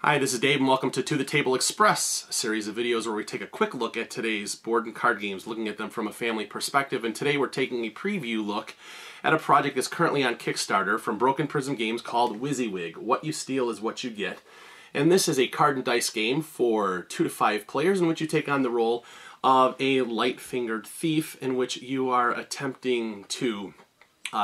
Hi, this is Dave and welcome to the Table Express, a series of videos where we take a quick look at today's board and card games, looking at them from a family perspective. And today we're taking a preview look at a project that's currently on Kickstarter from Broken Prism Games called WYSIWYG. What you steal is what you get. And this is a card and dice game for 2 to 5 players in which you take on the role of a light-fingered thief in which you are attempting to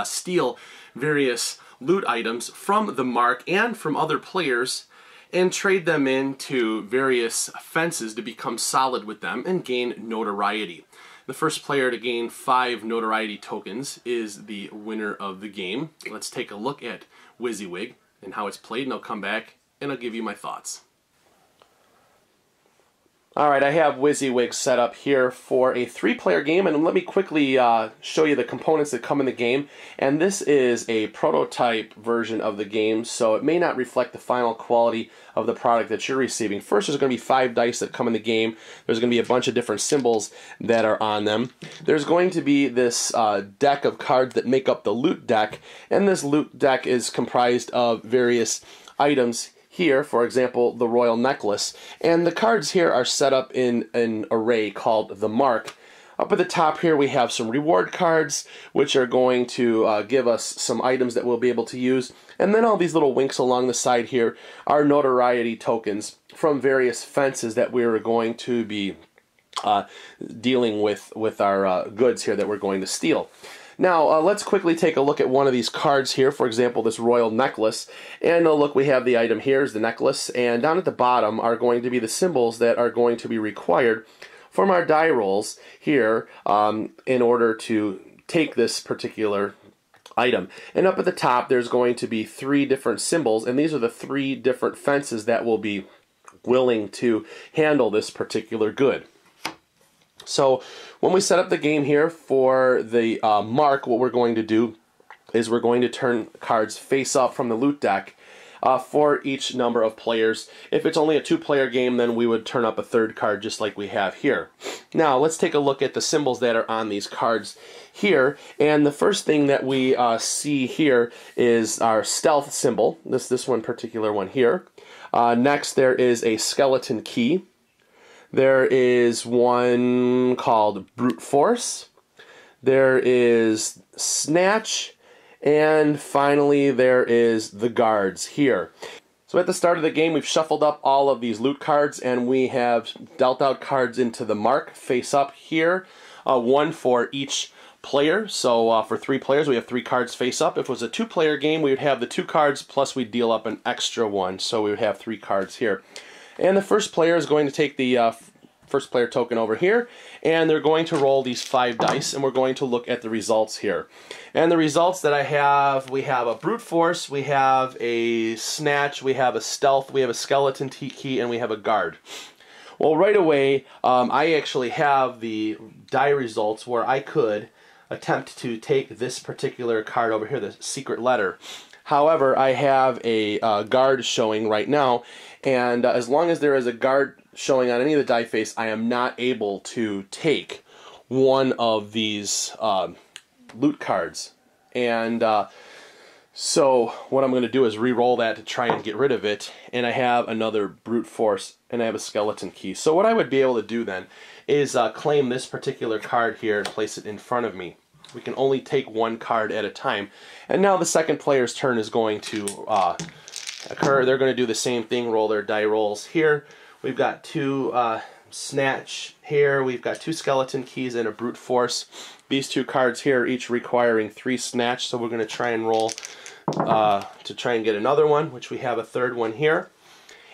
steal various loot items from the mark and from other players and trade them into various fences to become solid with them and gain notoriety. The first player to gain 5 notoriety tokens is the winner of the game. Let's take a look at WYSIWYG and how it's played, and I'll come back and I'll give you my thoughts. Alright, I have WYSIWYG set up here for a 3-player game, and let me quickly show you the components that come in the game. And this is a prototype version of the game, so it may not reflect the final quality of the product that you're receiving. First, there's going to be 5 dice that come in the game. There's going to be a bunch of different symbols that are on them. There's going to be this deck of cards that make up the loot deck, and this loot deck is comprised of various items. Here, for example, the royal necklace, and the cards here are set up in an array called the mark. Up at the top here we have some reward cards which are going to give us some items that we'll be able to use, and then all these little winks along the side here are notoriety tokens from various fences that we're going to be dealing with our goods here that we're going to steal. Now, let's quickly take a look at one of these cards here, for example, this royal necklace. And look, we have the item here is the necklace, and down at the bottom are going to be the symbols that are going to be required from our die rolls here in order to take this particular item. And up at the top, there's going to be 3 different symbols, and these are the 3 different fences that will be willing to handle this particular good. So when we set up the game here for the mark, what we're going to do is we're going to turn cards face up from the loot deck for each number of players. If it's only a 2-player game, then we would turn up a 3rd card just like we have here. Now let's take a look at the symbols that are on these cards here, and the first thing that we see here is our stealth symbol, this one particular one here. Next there is a skeleton key. There is one called Brute Force. There is Snatch. And finally there is the guards here. So at the start of the game we've shuffled up all of these loot cards, and we have dealt out cards into the mark face up here. 1 for each player. So for 3 players we have 3 cards face up. If it was a 2-player game we would have the 2 cards plus we'd deal up an extra one. So we would have 3 cards here. And the first player is going to take the first player token over here, and they're going to roll these 5 dice, and we're going to look at the results here. And the results that I have, we have a brute force, we have a snatch, we have a stealth, we have a skeleton key, and we have a guard. Well, right away, I actually have the die results where I could attempt to take this particular card over here, the secret letter. However, I have a guard showing right now, and as long as there is a guard showing on any of the die face, I am not able to take one of these loot cards. And so what I'm going to do is re-roll that to try and get rid of it, and I have another brute force, and I have a skeleton key. So what I would be able to do then is claim this particular card here and place it in front of me. We can only take 1 card at a time. And now the second player's turn is going to occur. They're going to do the same thing, roll their die rolls here. We've got 2 snatch here, we've got 2 skeleton keys and a brute force. These 2 cards here each requiring 3 snatch, so we're going to try and roll to try and get another one, which we have a 3rd one here.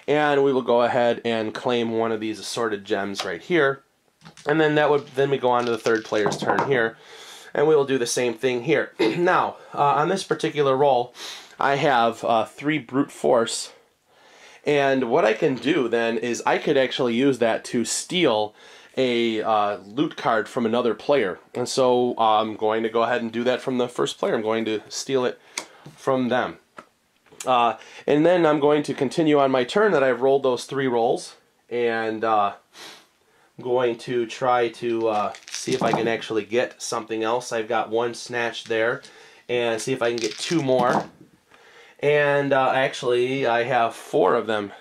And we will go ahead and claim one of these assorted gems right here. And then we go on to the 3rd player's turn here. And we will do the same thing here. Now, on this particular roll, I have 3 brute force, and what I can do then is I could actually use that to steal a loot card from another player. And so I'm going to go ahead and do that from the first player. I'm going to steal it from them. And then I'm going to continue on my turn that I've rolled those 3 rolls, and I'm going to try to see if I can actually get something else. I've got 1 snatch there, and see if I can get 2 more. And actually I have 4 of them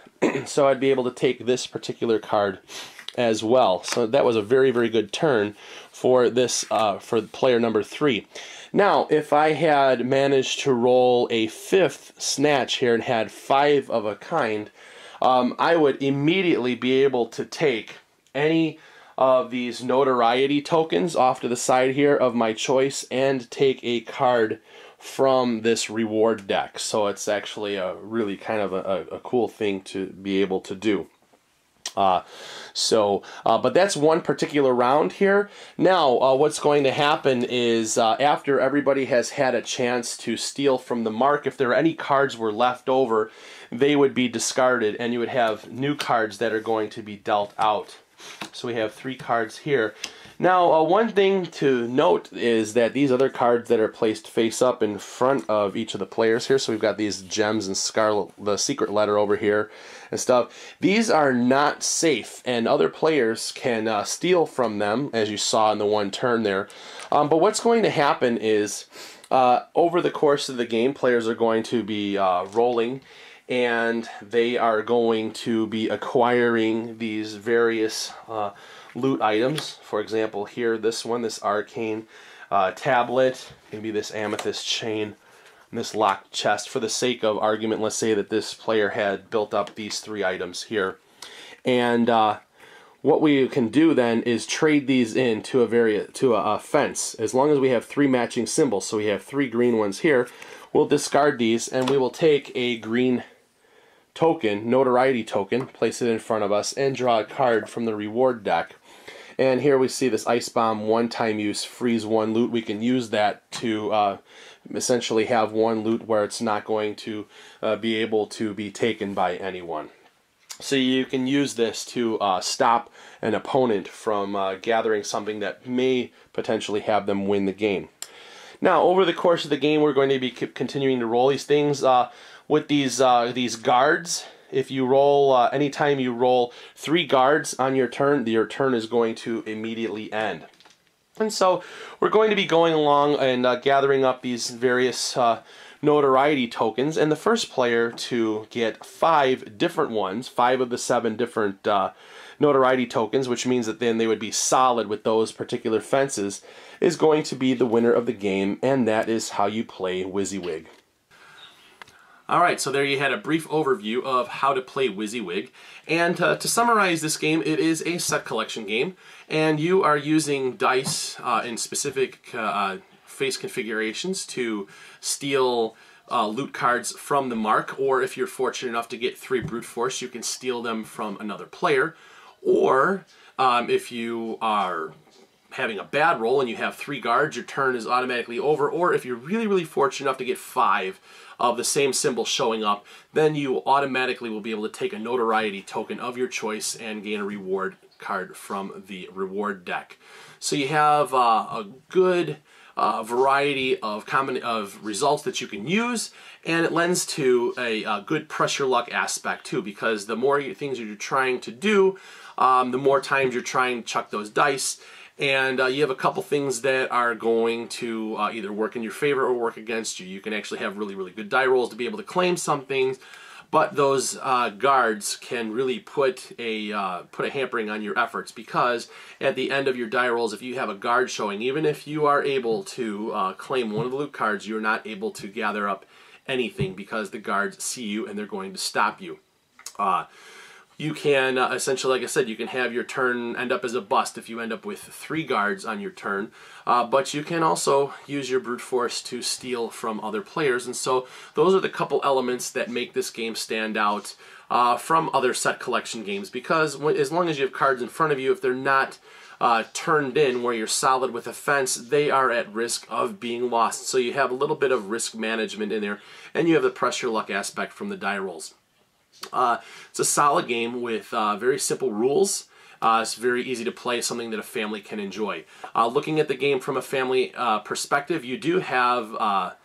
So I'd be able to take this particular card as well. So that was a very, very good turn for this for player number 3. Now, if I had managed to roll a 5th snatch here and had 5 of a kind, I would immediately be able to take any of these notoriety tokens off to the side here of my choice and take a card from this reward deck. So it's actually a really kind of a cool thing to be able to do. But that's one particular round here. Now, what's going to happen is after everybody has had a chance to steal from the mark, if there are any cards were left over, they would be discarded, and you would have new cards that are going to be dealt out. So we have 3 cards here. Now, one thing to note is that these other cards that are placed face up in front of each of the players here, so we've got these gems and scarlet, the secret letter over here and stuff, these are not safe, and other players can steal from them, as you saw in the one turn there. But what's going to happen is, over the course of the game, players are going to be rolling, and they are going to be acquiring these various loot items. For example, here, this one, this arcane tablet, maybe this amethyst chain, and this locked chest. For the sake of argument, let's say that this player had built up these 3 items here. And what we can do then is trade these in to a fence. As long as we have 3 matching symbols, so we have 3 green ones here, we'll discard these and we will take a green token, notoriety token, place it in front of us, and draw a card from the reward deck. And here we see this ice bomb, one-time use, freeze 1 loot. We can use that to essentially have 1 loot where it's not going to be able to be taken by anyone. So you can use this to stop an opponent from gathering something that may potentially have them win the game. Now, over the course of the game, we're going to be continuing to roll these things. With these guards, if you roll, anytime you roll 3 guards on your turn is going to immediately end. And so we're going to be going along and gathering up these various notoriety tokens, and the first player to get 5 different ones, 5 of the 7 different notoriety tokens, which means that then they would be solid with those particular fences, is going to be the winner of the game, and that is how you play WYSIWYG. Alright, so there you had a brief overview of how to play WYSIWYG. And to summarize this game, it is a set collection game, and you are using dice in specific face configurations to steal loot cards from the mark, or if you're fortunate enough to get 3 brute force, you can steal them from another player. Or if you are having a bad roll and you have 3 guards, your turn is automatically over. Or if you're really, really fortunate enough to get 5 of the same symbol showing up, then you automatically will be able to take a notoriety token of your choice and gain a reward card from the reward deck. So you have a good variety of results that you can use, and it lends to a good pressure luck aspect too, because the more things you're trying to do, the more times you're trying to chuck those dice. And you have a couple things that are going to either work in your favor or work against you. You can actually have really, really good die rolls to be able to claim some things, but those guards can really put a hampering on your efforts, because at the end of your die rolls, if you have a guard showing, even if you are able to claim one of the loot cards, you're not able to gather up anything because the guards see you and they're going to stop you. You can, essentially, like I said, you can have your turn end up as a bust if you end up with 3 guards on your turn, but you can also use your brute force to steal from other players, and so those are the couple elements that make this game stand out from other set collection games, because as long as you have cards in front of you, if they're not turned in where you're solid with a fence, they are at risk of being lost. So you have a little bit of risk management in there, and you have the pressure luck aspect from the die rolls. It's a solid game with very simple rules. It's very easy to play, something that a family can enjoy. Looking at the game from a family perspective, you do have a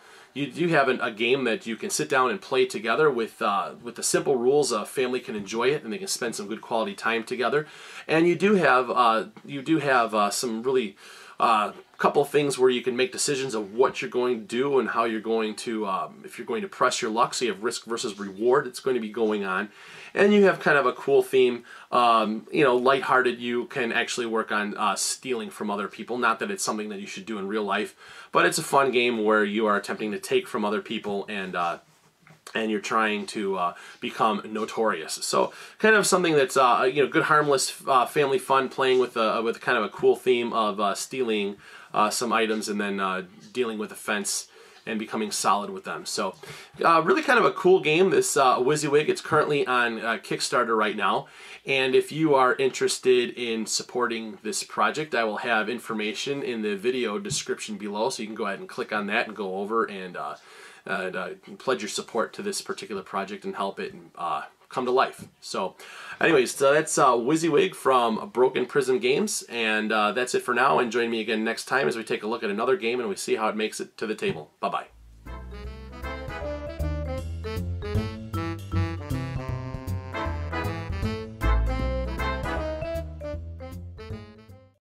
game that you can sit down and play together with the simple rules. A family can enjoy it and they can spend some good quality time together. And you do have some really couple of things where you can make decisions of what you're going to do and how you're going to, if you're going to press your luck. So you have risk versus reward that's going to be going on. And you have kind of a cool theme, you know, lighthearted. You can actually work on stealing from other people. Not that it's something that you should do in real life, but it's a fun game where you are attempting to take from other people and you're trying to become notorious. So kind of something that's you know, good harmless family fun, playing with kind of a cool theme of stealing some items and then dealing with a fence and becoming solid with them. So really kind of a cool game, this WYSIWYG. It's currently on Kickstarter right now. And if you are interested in supporting this project, I will have information in the video description below, so you can go ahead and click on that and go over and pledge your support to this particular project and help it come to life. So anyways, that's WYSIWYG from Broken Prism Games, and that's it for now. And join me again next time as we take a look at another game and we see how it makes it to the table. Bye-bye.